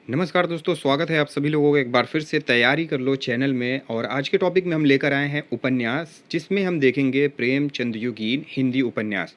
नमस्कार दोस्तों, स्वागत है आप सभी लोगों को एक बार फिर से तैयारी कर लो चैनल में। और आज के टॉपिक में हम लेकर आए हैं उपन्यास, जिसमें हम देखेंगे प्रेमचंद युगीन हिंदी उपन्यास।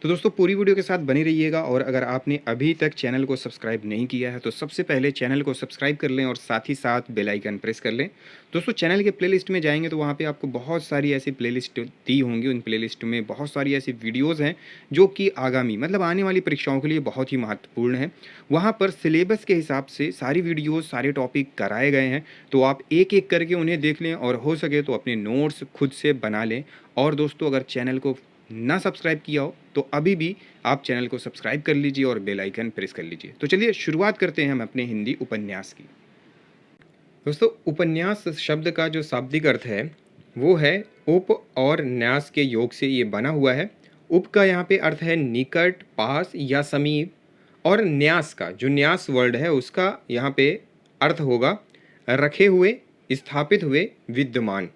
तो दोस्तों पूरी वीडियो के साथ बने रहिएगा। और अगर आपने अभी तक चैनल को सब्सक्राइब नहीं किया है तो सबसे पहले चैनल को सब्सक्राइब कर लें और साथ ही साथ बेल आइकन प्रेस कर लें। दोस्तों चैनल के प्लेलिस्ट में जाएंगे तो वहाँ पे आपको बहुत सारी ऐसी प्लेलिस्ट दी होंगी। उन प्लेलिस्ट में बहुत सारी ऐसी वीडियोज़ हैं जो कि आगामी मतलब आने वाली परीक्षाओं के लिए बहुत ही महत्वपूर्ण है। वहाँ पर सिलेबस के हिसाब से सारी वीडियोज़ सारे टॉपिक कराए गए हैं, तो आप एक एक करके उन्हें देख लें और हो सके तो अपने नोट्स खुद से बना लें। और दोस्तों अगर चैनल को ना सब्सक्राइब किया हो तो अभी भी आप चैनल को सब्सक्राइब कर लीजिए और बेल आइकन प्रेस कर लीजिए। तो चलिए शुरुआत करते हैं हम अपने हिंदी उपन्यास की। दोस्तों उपन्यास शब्द का जो शाब्दिक अर्थ है वो है उप और न्यास के योग से ये बना हुआ है। उप का यहाँ पे अर्थ है निकट, पास या समीप। और न्यास का जो न्यास वर्ड है उसका यहाँ पे अर्थ होगा रखे हुए, स्थापित हुए, विद्यमान।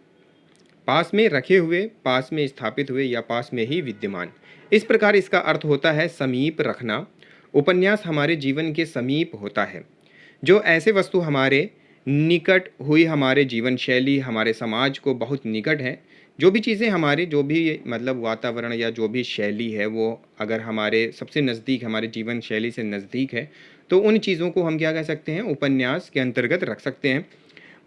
पास में रखे हुए, पास में स्थापित हुए या पास में ही विद्यमान। इस प्रकार इसका अर्थ होता है समीप रखना। उपन्यास हमारे जीवन के समीप होता है। जो ऐसे वस्तु हमारे निकट हुई, हमारे जीवन शैली, हमारे समाज को बहुत निकट है। जो भी चीज़ें हमारे जो भी मतलब वातावरण या जो भी शैली है वो अगर हमारे सबसे नज़दीक, हमारे जीवन शैली से नज़दीक है, तो उन चीज़ों को हम क्या कह सकते हैं, उपन्यास के अंतर्गत रख सकते हैं।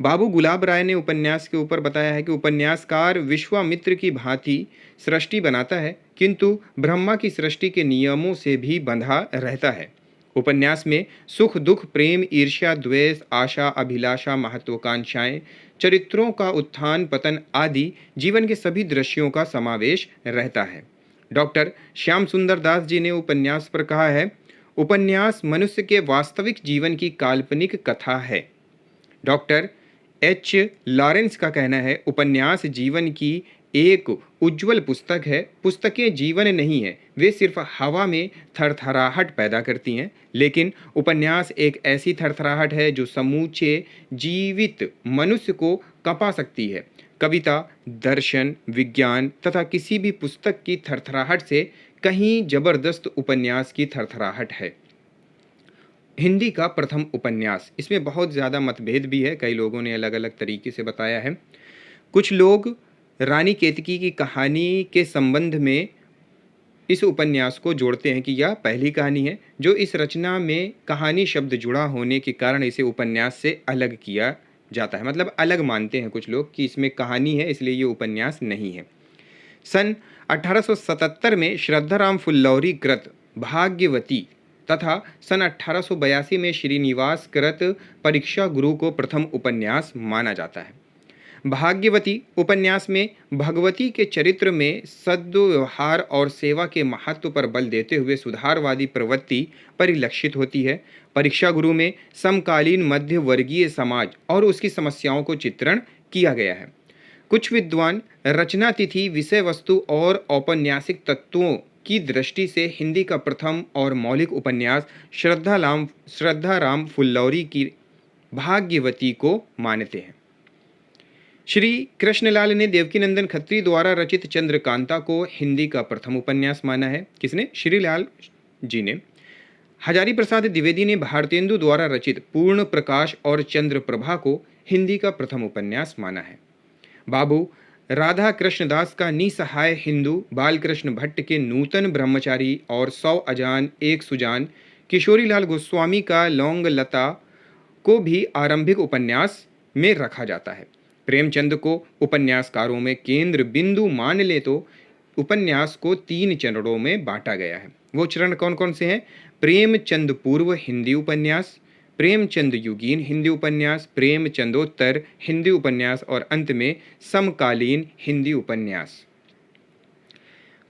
बाबू गुलाब राय ने उपन्यास के ऊपर बताया है कि उपन्यासकार विश्वामित्र की भांति सृष्टि बनाता है, किंतु ब्रह्मा की सृष्टि के नियमों से भी बंधा रहता है। उपन्यास में सुख दुख, प्रेम, ईर्ष्या, द्वेष, आशा, अभिलाषा, महत्वाकांक्षाएं, चरित्रों का उत्थान पतन आदि जीवन के सभी दृश्यों का समावेश रहता है। डॉक्टर श्याम सुंदर दास जी ने उपन्यास पर कहा है, उपन्यास मनुष्य के वास्तविक जीवन की काल्पनिक कथा है। डॉक्टर एच लॉरेंस का कहना है, उपन्यास जीवन की एक उज्जवल पुस्तक है। पुस्तकें जीवन नहीं है, वे सिर्फ हवा में थरथराहट पैदा करती हैं, लेकिन उपन्यास एक ऐसी थरथराहट है जो समूचे जीवित मनुष्य को कंपा सकती है। कविता, दर्शन, विज्ञान तथा किसी भी पुस्तक की थरथराहट से कहीं जबरदस्त उपन्यास की थरथराहट है। हिंदी का प्रथम उपन्यास, इसमें बहुत ज़्यादा मतभेद भी है, कई लोगों ने अलग अलग तरीके से बताया है। कुछ लोग रानी केतकी की कहानी के संबंध में इस उपन्यास को जोड़ते हैं कि यह पहली कहानी है। जो इस रचना में कहानी शब्द जुड़ा होने के कारण इसे उपन्यास से अलग किया जाता है, मतलब अलग मानते हैं कुछ लोग कि इसमें कहानी है इसलिए ये उपन्यास नहीं है। सन 1877 में श्रद्धाराम फुल्लौरी कृत भाग्यवती तथा सन 1882 में श्रीनिवास कृत परीक्षा गुरु को प्रथम उपन्यास माना जाता है। भाग्यवती उपन्यास में भगवती के चरित्र में सद्व्यवहार और सेवा के महत्व पर बल देते हुए सुधारवादी प्रवृत्ति परिलक्षित होती है। परीक्षा गुरु में समकालीन मध्य वर्गीय समाज और उसकी समस्याओं को चित्रण किया गया है। कुछ विद्वान रचना तिथि, विषय वस्तु और औपन्यासिक तत्वों की दृष्टि से हिंदी का प्रथम और मौलिक उपन्यास श्रद्धाराम फुल्लौरी की भाग्यवती को मानते हैं। श्री कृष्णलाल ने देवकीनंदन खत्री द्वारा रचित चंद्रकांता को हिंदी का प्रथम उपन्यास माना है। किसने? श्रीलाल जी ने। हजारी प्रसाद द्विवेदी ने भारतेंदु द्वारा रचित पूर्ण प्रकाश और चंद्र प्रभा को हिंदी का प्रथम उपन्यास माना है। बाबू राधा कृष्णदास का निसहाय हिंदू, बालकृष्ण भट्ट के नूतन ब्रह्मचारी और 100 अजान एक सुजान, किशोरीलाल गोस्वामी का लौंग लता को भी आरंभिक उपन्यास में रखा जाता है। प्रेमचंद को उपन्यासकारों में केंद्र बिंदु मान ले तो उपन्यास को 3 चरणों में बांटा गया है। वो चरण कौन कौन से हैं? प्रेमचंद पूर्व हिंदी उपन्यास, प्रेमचंद युगीन हिंदी उपन्यास, प्रेमचंदोत्तर हिंदी उपन्यास और अंत में समकालीन हिंदी उपन्यास।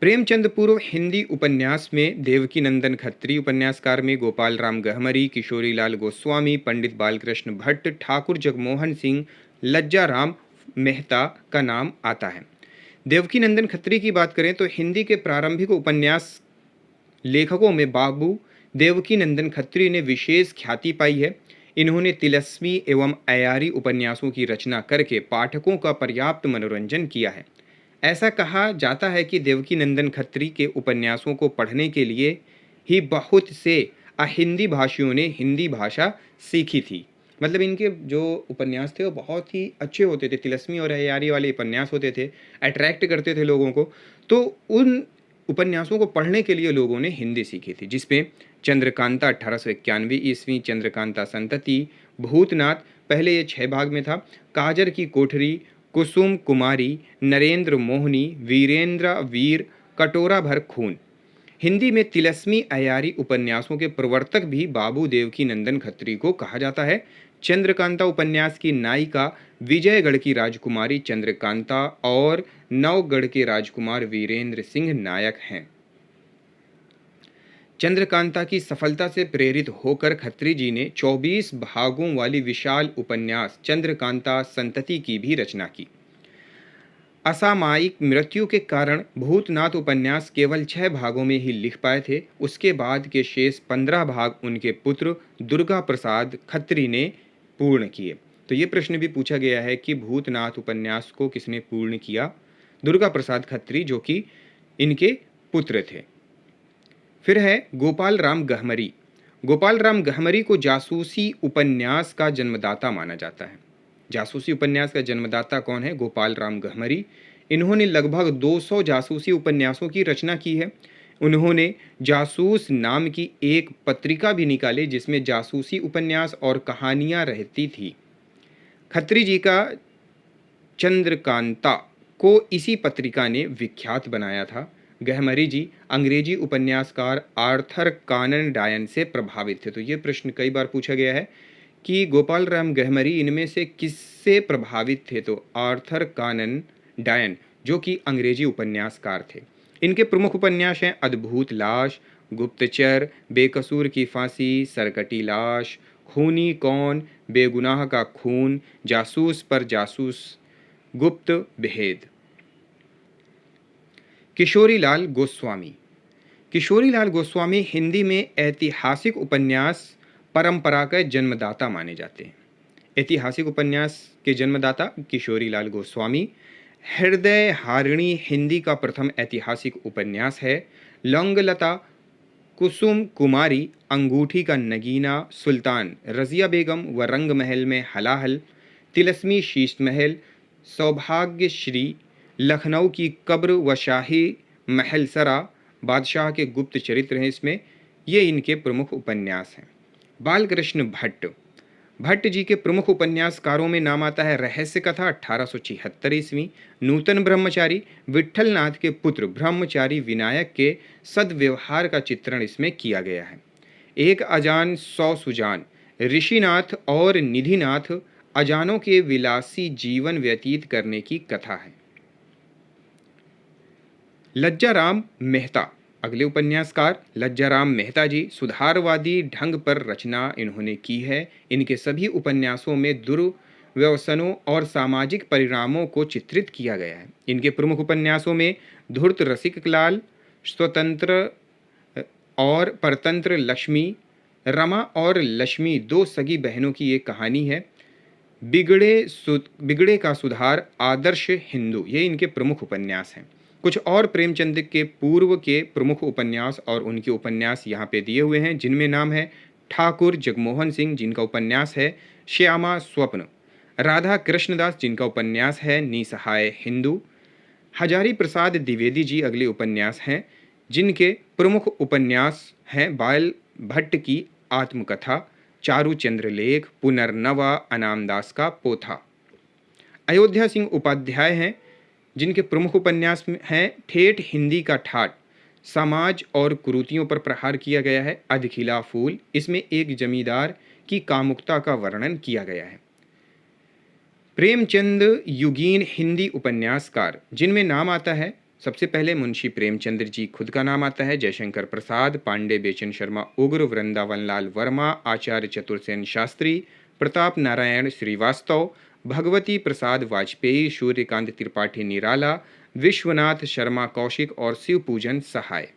प्रेमचंद पूर्व हिंदी उपन्यास में देवकीनंदन खत्री उपन्यासकार में गोपाल राम गहमरी, किशोरीलाल गोस्वामी, पंडित बालकृष्ण भट्ट, ठाकुर जगमोहन सिंह, लज्जा राम मेहता का नाम आता है। देवकीनंदन खत्री की बात करें तो हिंदी के प्रारंभिक उपन्यास लेखकों में बाबू देवकीनंदन खत्री ने विशेष ख्याति पाई है। इन्होंने तिलस्मी एवं अयारी उपन्यासों की रचना करके पाठकों का पर्याप्त मनोरंजन किया है। ऐसा कहा जाता है कि देवकीनंदन खत्री के उपन्यासों को पढ़ने के लिए ही बहुत से हिंदी भाषियों ने हिंदी भाषा सीखी थी। मतलब इनके जो उपन्यास थे वो बहुत ही अच्छे होते थे, तिलस्मी और अय्यारी वाले उपन्यास होते थे, अट्रैक्ट करते थे लोगों को। तो उन उपन्यासों को पढ़ने के लिए लोगों ने हिंदी सीखी थी, जिसमें चंद्रकांता 1891 ईस्वी, चंद्रकांता संतति, भूतनाथ, पहले ये 6 भाग में था, काजर की कोठरी, कुसुम कुमारी, नरेंद्र मोहनी, वीरेंद्र वीर, कटोरा भर खून। हिंदी में तिलस्मी अयारी उपन्यासों के प्रवर्तक भी बाबू देवकी नंदन खत्री को कहा जाता है। चंद्रकांता उपन्यास की नायिका विजयगढ़ की राजकुमारी चंद्रकांता और नवगढ़ के राजकुमार वीरेंद्र सिंह नायक हैं। चंद्रकांता की सफलता से प्रेरित होकर खत्री जी ने 24 भागों वाली विशाल उपन्यास चंद्रकांता संतति की भी रचना की। असामयिक मृत्यु के कारण भूतनाथ उपन्यास केवल 6 भागों में ही लिख पाए थे। उसके बाद के शेष 15 भाग उनके पुत्र दुर्गा प्रसाद खत्री ने पूर्ण किए। तो ये प्रश्न भी पूछा गया है कि भूतनाथ उपन्यास को किसने पूर्ण किया? दुर्गा प्रसाद खत्री, जो कि इनके पुत्र थे। फिर है गोपाल राम गहमरी। गोपाल राम गहमरी को जासूसी उपन्यास का जन्मदाता माना जाता है। जासूसी उपन्यास का जन्मदाता कौन है? गोपाल राम गहमरी। इन्होंने लगभग 200 जासूसी उपन्यासों की रचना की है। उन्होंने जासूस नाम की एक पत्रिका भी निकाली जिसमें जासूसी उपन्यास और कहानियां रहती थी। खत्री जी का चंद्रकांता को इसी पत्रिका ने विख्यात बनाया था। गहमरी जी अंग्रेजी उपन्यासकार आर्थर कानन डायन से प्रभावित थे। तो ये प्रश्न कई बार पूछा गया है कि गोपाल राम गहमरी इनमें से किससे प्रभावित थे? तो आर्थर कानन डायन, जो कि अंग्रेजी उपन्यासकार थे। इनके प्रमुख उपन्यास हैं अद्भुत लाश, गुप्तचर, बेकसूर की फांसी, सरकटी लाश, खूनी कौन, बेगुनाह का खून, जासूस पर जासूस, गुप्त भेद। किशोरीलाल गोस्वामी। किशोरीलाल गोस्वामी हिंदी में ऐतिहासिक उपन्यास परंपरा के जन्मदाता माने जाते हैं। ऐतिहासिक उपन्यास के जन्मदाता किशोरीलाल गोस्वामी। हृदय हारिणी हिंदी का प्रथम ऐतिहासिक उपन्यास है। लौंगलता, कुसुम कुमारी, अंगूठी का नगीना, सुल्तान, रजिया बेगम व रंग महल में हलाहल, तिलस्मी शीश महल, सौभाग्यश्री, लखनऊ की कब्र व शाही महल सरा, बादशाह के गुप्त चरित्र हैं इसमें। ये इनके प्रमुख उपन्यास हैं। बालकृष्ण भट्ट। भट्ट जी के प्रमुख उपन्यासकारों में नाम आता है रहस्य कथा 1876 ईस्वी, नूतन ब्रह्मचारी, विट्ठल नाथ के पुत्र ब्रह्मचारी विनायक के सद्व्यवहार का चित्रण इसमें किया गया है। एक अजान 100 सुजान, ऋषिनाथ और निधिनाथ अजानों के विलासी जीवन व्यतीत करने की कथा है। लज्जाराम मेहता। अगले उपन्यासकार लज्जाराम मेहता जी सुधारवादी ढंग पर रचना इन्होंने की है। इनके सभी उपन्यासों में दुर्व्यसनों और सामाजिक परिणामों को चित्रित किया गया है। इनके प्रमुख उपन्यासों में धूर्त रसिक लाल, स्वतंत्र और परतंत्र लक्ष्मी, रमा और लक्ष्मी दो सगी बहनों की एक कहानी है, बिगड़े का सुधार, आदर्श हिंदू, ये इनके प्रमुख उपन्यास हैं। कुछ और प्रेमचंद के पूर्व के प्रमुख उपन्यास और उनके उपन्यास यहाँ पे दिए हुए हैं, जिनमें नाम है ठाकुर जगमोहन सिंह, जिनका उपन्यास है श्यामा स्वप्न, राधा कृष्णदास, जिनका उपन्यास है निसहाय हिंदू, हजारी प्रसाद द्विवेदी जी अगले उपन्यास हैं, जिनके प्रमुख उपन्यास हैं बाल भट्ट की आत्मकथा, चारू चंद्रलेख, पुनर्नवा, अनामदास का पोथा। अयोध्या सिंह उपाध्याय हैं, जिनके प्रमुख उपन्यास हैं ठेठ हिंदी का ठाठ, समाज और कुरीतियों पर प्रहार किया गया है, अधखिला फूल, इसमें एक जमींदार की कामुकता का वर्णन किया गया है। प्रेमचंद युगीन हिंदी उपन्यासकार, जिनमें नाम आता है सबसे पहले मुंशी प्रेमचंद्र जी खुद का नाम आता है, जयशंकर प्रसाद, पांडे बेचन शर्मा उग्र, वृंदावन लाल वर्मा, आचार्य चतुर्सेन शास्त्री, प्रताप नारायण श्रीवास्तव, भगवती प्रसाद वाजपेयी, सूर्यकांत त्रिपाठी निराला, विश्वनाथ शर्मा कौशिक और शिवपूजन सहाय।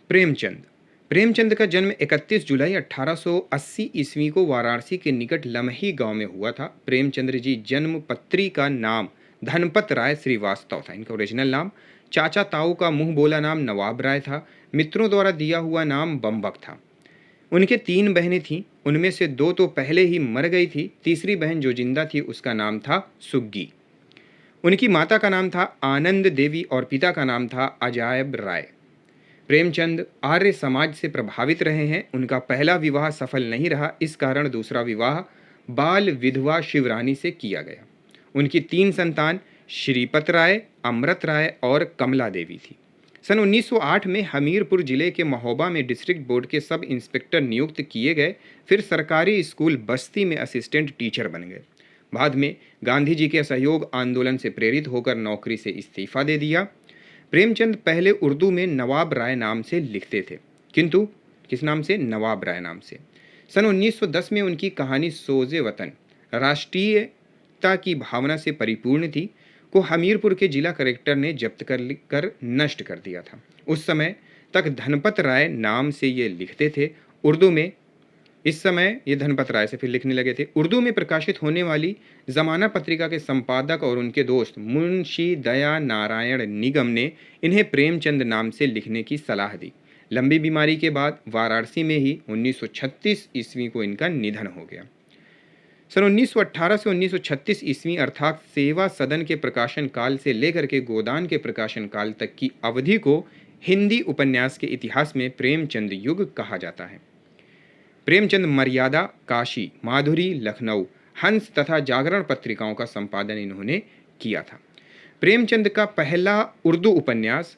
प्रेमचंद। प्रेमचंद का जन्म 31 जुलाई 1880 ईस्वी को वाराणसी के निकट लमही गांव में हुआ था। प्रेमचंद्र जी जन्म पत्री का नाम धनपत राय श्रीवास्तव था, इनका ओरिजिनल नाम। चाचा ताऊ का मुंह बोला नाम नवाब राय था। मित्रों द्वारा दिया हुआ नाम बम्बक था। उनके 3 बहनें थीं, उनमें से 2 तो पहले ही मर गई थी, तीसरी बहन जो जिंदा थी उसका नाम था सुग्गी। उनकी माता का नाम था आनंद देवी और पिता का नाम था अजायब राय। प्रेमचंद आर्य समाज से प्रभावित रहे हैं। उनका पहला विवाह सफल नहीं रहा, इस कारण दूसरा विवाह बाल विधवा शिवरानी से किया गया। उनकी 3 संतान श्रीपत राय, अमृत राय और कमला देवी थी। सन 1908 में हमीरपुर जिले के महोबा में डिस्ट्रिक्ट बोर्ड के सब इंस्पेक्टर नियुक्त किए गए। फिर सरकारी स्कूल बस्ती में असिस्टेंट टीचर बन गए। बाद में गांधी जी के असहयोग आंदोलन से प्रेरित होकर नौकरी से इस्तीफा दे दिया। प्रेमचंद पहले उर्दू में नवाब राय नाम से लिखते थे, किंतु किस नाम से? नवाब राय नाम से। सन 1910 में उनकी कहानी सोजे वतन राष्ट्रीयता की भावना से परिपूर्ण थी को हमीरपुर के जिला कलेक्टर ने जब्त कर नष्ट कर दिया था। उस समय तक धनपत राय नाम से ये लिखते थे उर्दू में। इस समय ये धनपत राय से फिर लिखने लगे थे। उर्दू में प्रकाशित होने वाली ज़माना पत्रिका के संपादक और उनके दोस्त मुंशी दया नारायण निगम ने इन्हें प्रेमचंद नाम से लिखने की सलाह दी। लंबी बीमारी के बाद वाराणसी में ही 1936 ईस्वी को इनका निधन हो गया। सन 1918 से 1936 ईस्वी अर्थात सेवा सदन के प्रकाशन काल से लेकर के गोदान के प्रकाशन काल तक की अवधि को हिंदी उपन्यास के इतिहास में प्रेमचंद युग कहा जाता है। प्रेमचंद मर्यादा, काशी, माधुरी, लखनऊ, हंस तथा जागरण पत्रिकाओं का संपादन इन्होंने किया था। प्रेमचंद का पहला उर्दू उपन्यास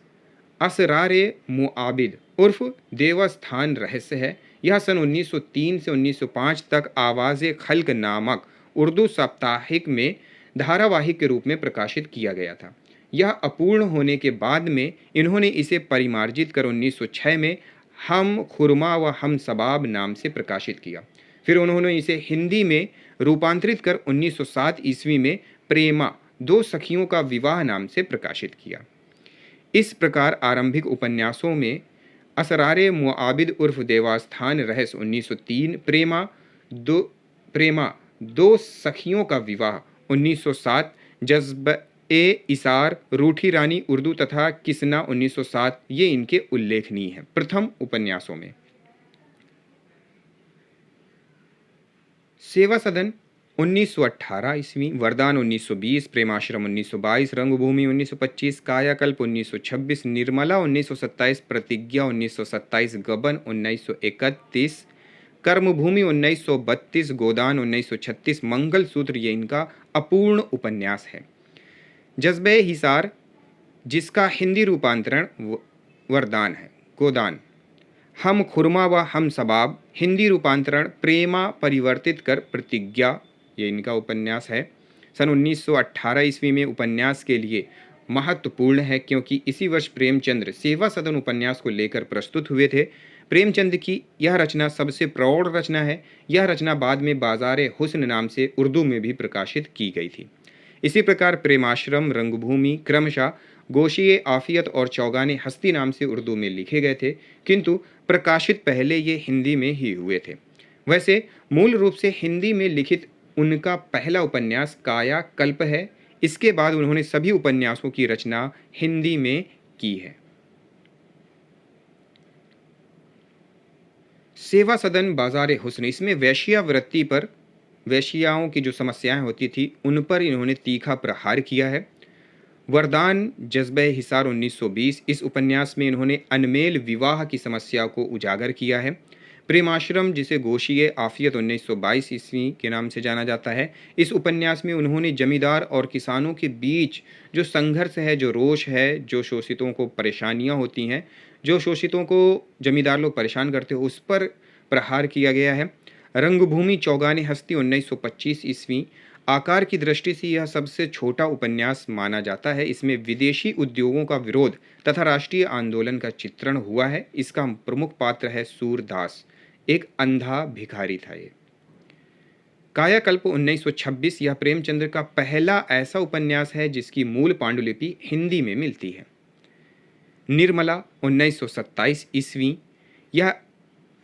असरारे मुआबिद उर्फ देवस्थान रहस्य है। यह सन 1903 से 1905 तक आवाज़े खल्क नामक उर्दू साप्ताहिक में धारावाहिक के रूप में प्रकाशित किया गया था। यह अपूर्ण होने के बाद में इन्होंने इसे परिमार्जित कर 1906 में हम खुरमा व हम सबाब नाम से प्रकाशित किया। फिर उन्होंने इसे हिंदी में रूपांतरित कर 1907 ईस्वी में प्रेमा, 2 सखियों का विवाह नाम से प्रकाशित किया। इस प्रकार आरंभिक उपन्यासों में असरारे मुआबिद उर्फ देवस्थान रहस्य 1903, प्रेमा 2 सखियों का विवाह 1907, जज्ब-ए-इसार, रूठी रानी उर्दू तथा किसना 1907 ये इनके उल्लेखनीय हैं प्रथम उपन्यासों में। सेवा सदन 1918 ईस्वी, वरदान 1920, प्रेमाश्रम 1922, रंगभूमि 1925, कायाकल्प 1926, निर्मला 1927, प्रतिज्ञा 1927, गबन 1931, कर्मभूमि 1932, गोदान 1936, मंगलसूत्र ये इनका अपूर्ण उपन्यास है। जज्बे हिसार जिसका हिंदी रूपांतरण वरदान है, गोदान। हम खुरमा व हम सबाब हिंदी रूपांतरण प्रेमा परिवर्तित कर प्रतिज्ञा ये इनका उपन्यास है। सन 1918 ईस्वी में उपन्यास के लिए महत्वपूर्ण है क्योंकि इसी वर्ष प्रेमचंद्र सेवा सदन उपन्यास को लेकर प्रस्तुत हुए थे। प्रेमचंद की यह रचना सबसे प्रौढ़ रचना है। यह रचना बाद में बाज़ारे हुस्न नाम से उर्दू में भी प्रकाशित की गई थी। इसी प्रकार प्रेमाश्रम, रंगभूमि क्रमशः गोशिए आफियत और चौगाने हस्ती नाम से उर्दू में लिखे गए थे, किंतु प्रकाशित पहले ये हिंदी में ही हुए थे। वैसे मूल रूप से हिंदी में लिखित उनका पहला उपन्यास काया कल्प है। इसके बाद उन्होंने सभी उपन्यासों की रचना हिंदी में की है। सेवा सदन बाज़ारे हुस्न, इसमें वैश्यावृत्ति पर, वैश्याओं की जो समस्याएं होती थी उन पर इन्होंने तीखा प्रहार किया है। वरदान जज्बे हिसार 1920, इस उपन्यास में इन्होंने अनमेल विवाह की समस्या को उजागर किया है। प्रेमाश्रम जिसे गोशिए आफियत 1922 ईस्वी के नाम से जाना जाता है, इस उपन्यास में उन्होंने जमींदार और किसानों के बीच जो संघर्ष है, जो रोष है, जो शोषितों को परेशानियां होती हैं, जो शोषितों को जमींदार लोग परेशान करते हो, उस पर प्रहार किया गया है। रंगभूमि चौगाने हस्ती 1925 ईस्वी, आकार की दृष्टि से यह सबसे छोटा उपन्यास माना जाता है। इसमें विदेशी उद्योगों का विरोध तथा राष्ट्रीय आंदोलन का चित्रण हुआ है। इसका प्रमुख पात्र है सूरदास, एक अंधा भिखारी था ये। कायाकल्प 1926, यह प्रेमचंद्र का पहला ऐसा उपन्यास है जिसकी मूल पांडुलिपि हिंदी में मिलती है। निर्मला 1927 ईस्वी, यह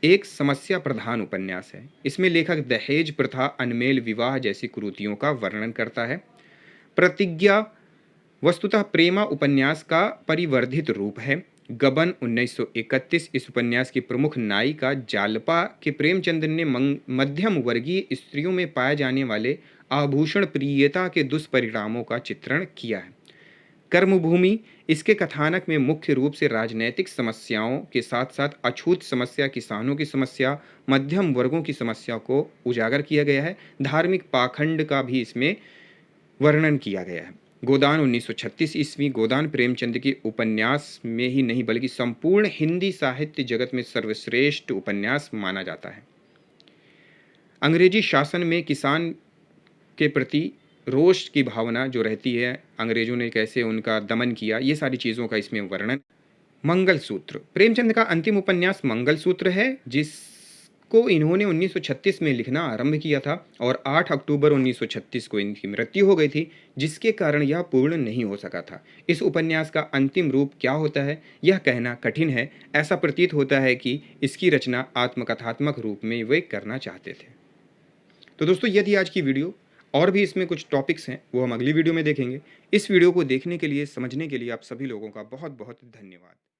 एक समस्या प्रधान उपन्यास है। इसमें लेखक दहेज प्रथा, अनमेल विवाह जैसी कुरीतियों का वर्णन करता है। प्रतिज्ञा वस्तुतः प्रेमा उपन्यास का परिवर्धित रूप है। गबन 1931 इस उपन्यास की प्रमुख नायिका जालपा के प्रेमचंद ने मध्यम वर्गीय स्त्रियों में पाए जाने वाले आभूषण प्रियता के दुष्परिणामों का चित्रण किया है। कर्मभूमि इसके कथानक में मुख्य रूप से राजनैतिक समस्याओं के साथ साथ अछूत समस्या, किसानों की समस्या, मध्यम वर्गों की समस्या को उजागर किया गया है। धार्मिक पाखंड का भी इसमें वर्णन किया गया है। गोदान 1936 ईस्वी गोदान प्रेमचंद के उपन्यास में ही नहीं बल्कि संपूर्ण हिंदी साहित्य जगत में सर्वश्रेष्ठ उपन्यास माना जाता है। अंग्रेजी शासन में किसान के प्रति रोष की भावना जो रहती है, अंग्रेजों ने कैसे उनका दमन किया, ये सारी चीज़ों का इसमें वर्णन। मंगलसूत्र प्रेमचंद का अंतिम उपन्यास मंगलसूत्र है, जिसको इन्होंने 1936 में लिखना आरंभ किया था और 8 अक्टूबर 1936 को इनकी मृत्यु हो गई थी, जिसके कारण यह पूर्ण नहीं हो सका था। इस उपन्यास का अंतिम रूप क्या होता है यह कहना कठिन है। ऐसा प्रतीत होता है कि इसकी रचना आत्मकथात्मक रूप में वे करना चाहते थे। तो दोस्तों, यदि आज की वीडियो और भी इसमें कुछ टॉपिक्स हैं वो हम अगली वीडियो में देखेंगे। इस वीडियो को देखने के लिए, समझने के लिए आप सभी लोगों का बहुत बहुत धन्यवाद।